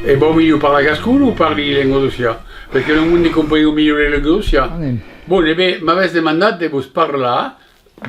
E bon miglior parla gascun o parli lingua d'Ossia? Perché non mundi comprendo migliore la lingua d'Ossia. Bon, mi avete demandato di vos parlare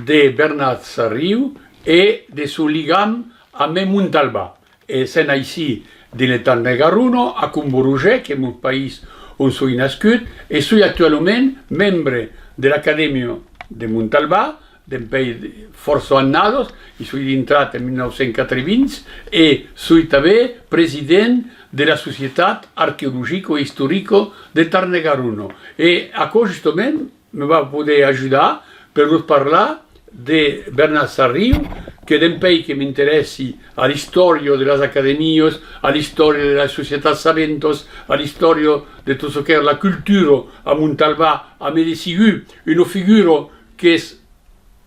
di Bernat Sarriu e del suo legame a me Montalbà. E se ici del Tarn-et-Garonne, a Combourget, che è un paese on sono nascut, e sono attualmente membro dell'Accademia di Montalbà, d'un paese forse annados, e sono entrato nel 1980 e sono anche presidente della Società Archeologico e Storico del Tarn-et-Garonne. E a questo momento mi va a poter aiutare per parlare di Bernat Sarriu, che è un paese che mi interessa alla storia delle accademie, alla storia della società sabentos, alla storia di tutto ciò che è la cultura a Montalbà, a Medesigu, una figura che è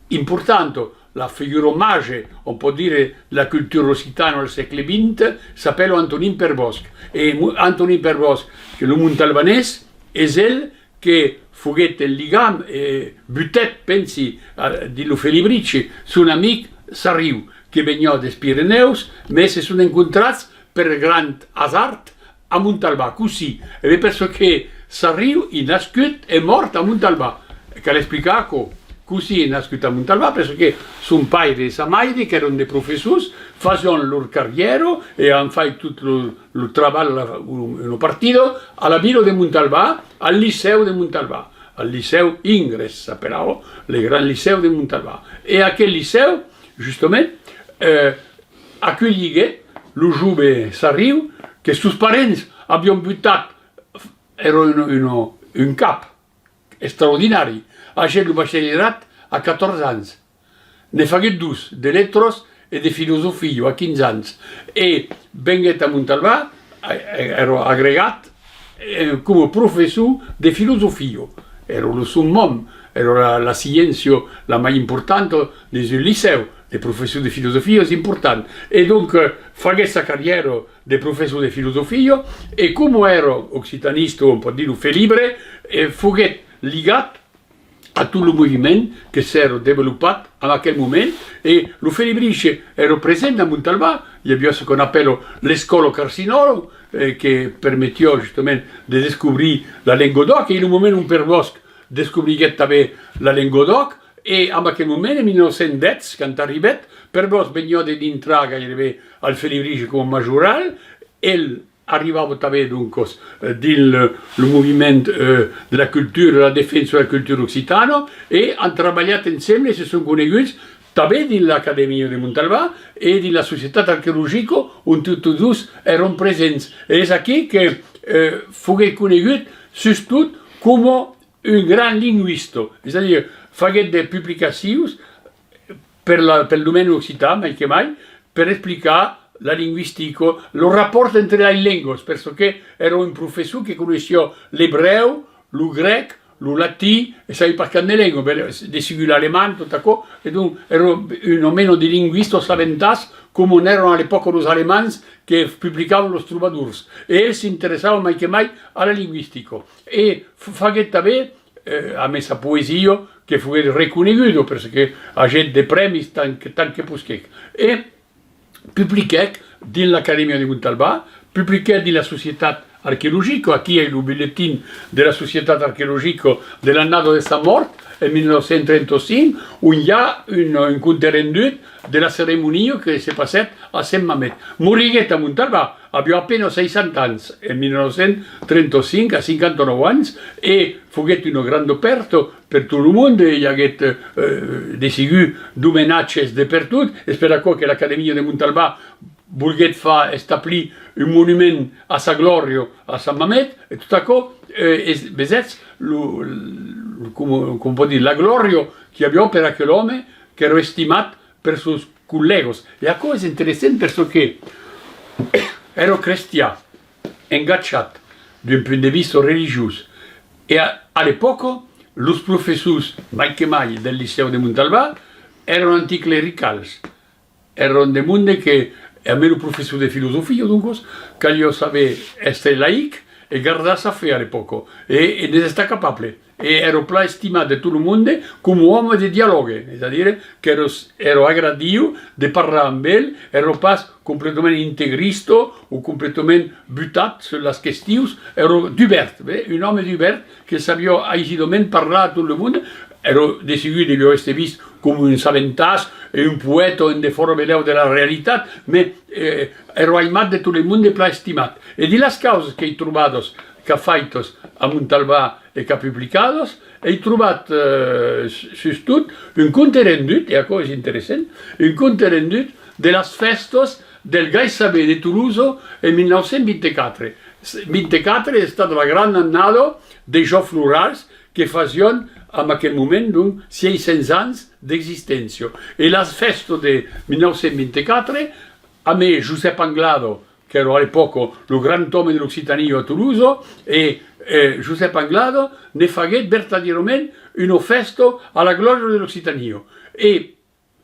importante, la figura maggiore, on può dire, la cultura occitana del secolo XX, s'appelle Antonin Perbosc. E Antonin Perbosc, che è un montalbanese, è il che fughette il legame e butet, pensi, di Lufelibrici, su un amico Sarriu, che veniva dai Pirineus, ma si sono incontrati per grande hasard a Montalbà, così. E penso che Sarriu è nascuto e morto a Montalbà. E che l'ho così è nascuto a Montalbà, perché sono paio di Samaidi, che erano dei professori, facevano la loro carriera e hanno fatto tutto il lavoro in un partito alla Villa di Montalbà, al Liceo di Montalbà, al Liceo Ingres, però, il Gran Liceo di Montalbà. E a quel liceo, giustamente, accoglie lo giovane Sarriu, che sus parenti abbiamo buttato, era un capo straordinario, a scelto il bachillerato a 14 anni. Ne fa due, di letras e di filosofia a 15 anni. E venget a Montalbà, ero aggregato come professore di filosofia. Ero il summum, era la scienza la più importante del liceo. Il professore di filosofia è importante. E dunque, fa questa carriera di professore di filosofia e come ero occitanista, un po' di felibre, fu legato a tutto il movimento che si era sviluppato a quel momento e lo Felibrice era presente a Montalbà, gli abbiamo con appello l'escolo Carsinoro che permetteva giustamente di scoprire la lingua d'oc e in un momento un Perbosc scoprì che aveva la lingua d'oc e a quel momento nel 1910 quando arrivò Perbosc veniva di entrare al Felibrice come maggiorale e arrivava a vedere dunque il movimento della cultura, la difesa della cultura occitana e hanno lavorato insieme e si sono conosciuti anche nell'Accademia di Montalbà e nella Società Archeologica, dove tutti e due erano presenti. E è qui che fu conosciuto soprattutto come un grande linguista, c'est-à-dire fare delle pubblicazioni per il dominio occitano, mai che mai, per spiegare la linguistica, il rapporto entre le lingue, perché ero un professore che conosceva l'ebreo, il greco, il latino, e sapeva parlare le lingue, di sicuro l'alemano, tutto ciò, e dunque ero un o meno di linguista saventato, come non erano all'epoca gli alemani che pubblicavano i troubadours, e si interessava mai che mai alla linguistica. E faceva a messa poesia che fu riconosciuto, perché ha dei premi tanto pusche. E pubblicò nell'Accademia di Montalbà, pubblicò nella Società Archeologica, qui è il bulletin della Società Archeologica dell'anno di sa morte, nel 1935, un il y a un compte rendu della cerimonia che si è passata a Saint-Mamet. Morì a Montalbà, abbiamo appena 60 anni, nel 1935, a 59 anni, e fu un grande aperto per tutto il mondo, e di sicuro due menacce dappertutto, e spero che l'Accademia di Montalbà volesse fare e stabilire un monumento a sa gloria a San Mamet, e tutto ciò, e come può dire, la gloria che abbiamo per quell'uomo che era stimato per i suoi colleghi. E la cosa interessante perché ero cristiano, ingaggiato da un punto di vista religioso, e all'epoca i professori, mai che mai, del Liceo di Montalbà erano anticlericali, erano dei mondi che a me il professore di filosofia, dunque, che io sapevo essere laico e guardar sa fe a poco, e ne sta capable. E ero pla estimat de tot el món com un home de dialogue, és a dir, que ero agradiu de parlar amb ell, ero pas completament integrista o completament butat sur les qüestions, ero d'ubert, un home d'ubert que sabia agidament parlar a tot el món. Ero decidit de l'ho este vist com un saventàs e un poeta en de fora veleu de la realitat, ma ero aimat de tot el món pla estimat. E di les causes que he trobat, que ha faitos a Montalbà e que ha publicados, he trobat sustot un compte rendut, e això és interessant, un compte rendut de les festes del Gai Saber de Toulouse en 1924. 24 è stata la gran annada de jocs florals que facien en aquell moment 600 anys d'existència. I les festes de 1924, a mi Josep Anglado, che era all'epoca il grande uomo dell'Occitania a Toulouse, e Josep Anglado ne faguet verdaderament una festa alla gloria dell'Occitania. E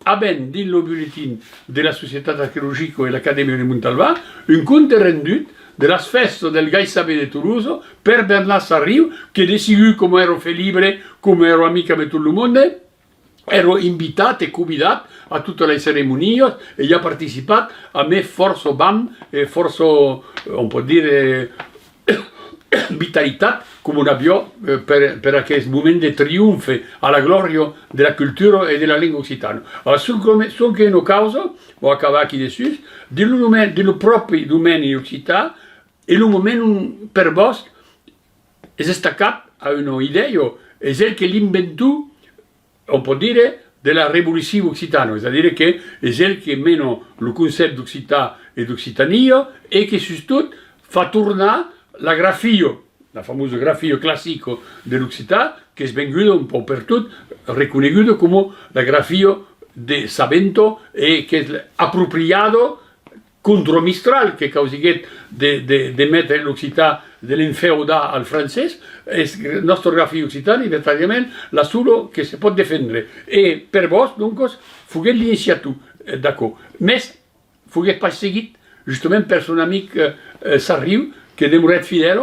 avent dins el butlletí de la Societat Arqueologica e l'Acadèmia de Montalbà un compte rendut de les festes del Gai Saber de Toulouse per Bernat Sarriu, que decidit, com ero fe libre, com ero amic amb tot el món, ero invitat e convidat a totes les ceremonies e hi ha participat a me força bam, força, on pot dir, vitalitat com un avió per aquest moment de triomfe a la glòria de la cultura e de la llengua occitana. Són que una causa, ho acabar aquí dessus, del propi domeni occità e el moment per vos és destacat a una idea, és el que l'inventó, on pot dir, de la revolució occitana, és a dir, que és el que mena el concepte d'occità e d'occitania e que, sobretot, fa tornar la grafia, la famosa grafia clàssica de l'occità, que és venguda un poc per tot, reconeguda com la grafia de Savento e que és apropiada contra Mistral, que causiguet de mettere l'occità de l'infeudà al francès, és la nostra grafia occitana i verdaderament la sola que se pot defendre. E per vos, doncs, foguet l'iniciatiu d'acord. Més, foguet pas seguit, justament per son amic Sarriu, que demorat fidel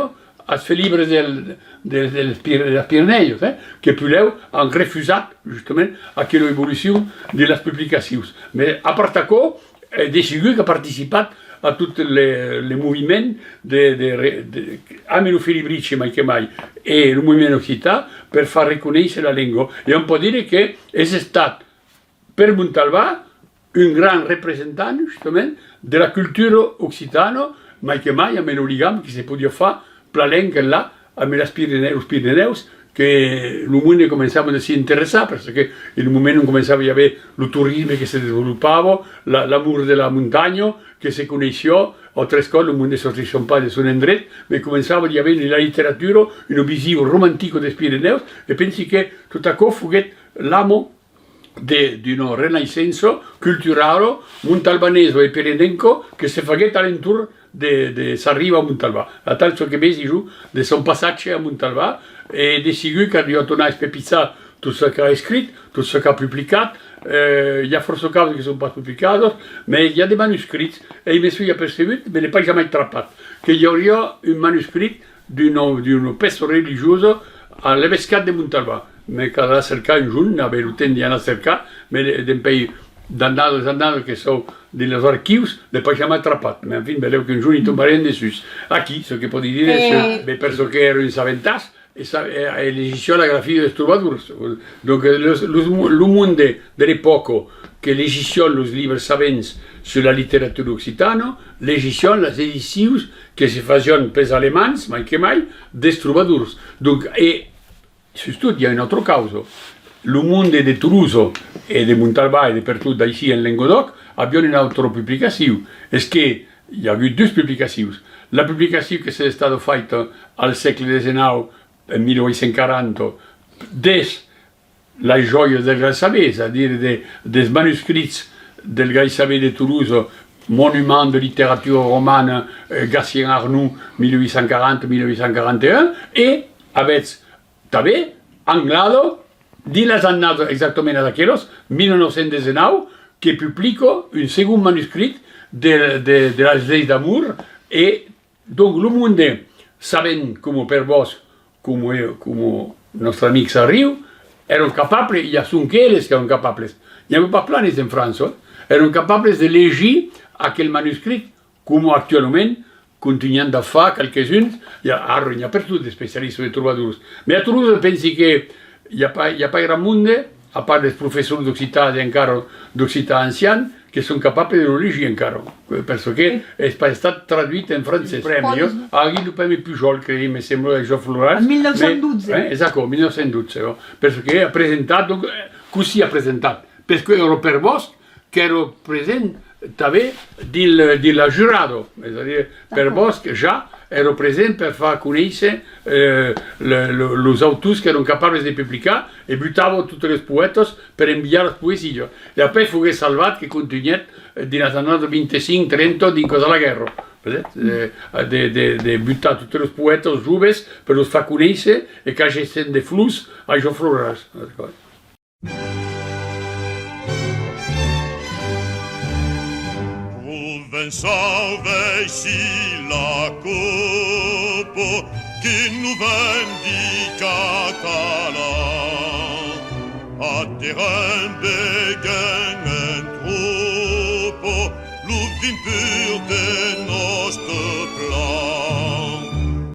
als fer llibres dels Pirineus, que Puleu han refusat, justament, aquella evolució de les publicacions. Mais, a part d'això, decidit que ha participat a tot el moviment amb el Filibrici, mai que mai, e el moviment occità per far reconèixer la llengua. I on pot dir que és estat, per Montalbà, un gran representant, justament, de la cultura occitana, mai que mai, amb l'origami que se podia fer plalenc là, amb els Pirineus, que el món començava a s'interessar, perquè en un moment començava a haver el turisme que se desenvolupava, l'amor de la muntanya, que se coneixia, altres coses, el món de sortir pas de son endret, però començava a haver en la literatura una visió romàntica dels Pirineus, e pensi que tot això foguet l'amo d'una renaixença cultural montalbanesa e pirinenca que se faguet a l'entorn de Sarriu a Montalbà. A tal que vegi de son passatge a Montalbà e decidit que havia tornat a espepissar tot ce que ha escrit, tot ce que ha publicat. Hi ha força coses que són pas publicades, però hi ha des manuscrits e me suis apercebut, me n'he pas jamais atrapat, que hi hauria un manuscrit d'una peça religiosa a l'Evescat de Montalbà. Me quedarà cercar un junt, a veure, ho temps d'anar a cercar, però d'un país d'annades que sou dels arquius, n'he pas jamais atrapat. Mais, en fin, veureu que un junt hi tombarem dessus. Aquí, ce que pot dir és que per ce que era un saventàs, elegició la grafia dels trobadors. Donc, le món de l'època que elegició els llibres sabents sur la literatura occitana, elegició les edicions que se facien pels alemanys, mai que mai, dels trobadors. Donc, et surtout, hi ha una altra causa. Le món de Toulouse e de Montalbà e de per tot d'així en Languedoc havien una altra publicació. És que hi ha hagut dues publicacions. La publicació que s'ha estat feta al segle XIX, en 1840, des les joies del Gai Saber, és a dir, dels manuscrits del Gai Saber de Toulouse, monument de literatura romana, Gatien Arnoux, 1840-1841, i avets també Anglado, dins les annades exactament d'aquells, 1919, que publica un segon manuscrit de les lleis d'amour, i donc el món sabent com per Bosch, com nostre amic Sarriu, eren capables, i són elles que eren capables, n'hi havia pas planes en França, eren capables de llegir aquell manuscrit, com actualment continuen de fer quelques-uns, ara n'hi ha per tot d'especialistes de trobadors. Mais a Toulouse pensi que hi ha pas gran monde, a part dels professors d'occità encara d'occità ancians, que són capables de lo llegir encara, perquè és pas estat traduït en francès. Ha hagut el premi Pujol, que mi sembla, de Jo Floral. En 1912. Esatto, 1912, perquè ha presentat, così ha presentat, perquè era per Bosch, que era present també dins la jurado, és a dir, per Bosch ja era present per fer conèixer els autors que eren capables de publicar i butava tots els poetes per enviar les poesies. I després fogué salvat que continuat dins els anys 25-30 dins de la guerra. De butar tots els poetes joves per els fer conèixer i que hagin de flux a Jo Floral. Salvesi la copo che nu vendi català a terrain begen en tropo l'uvin pur de nostre plan.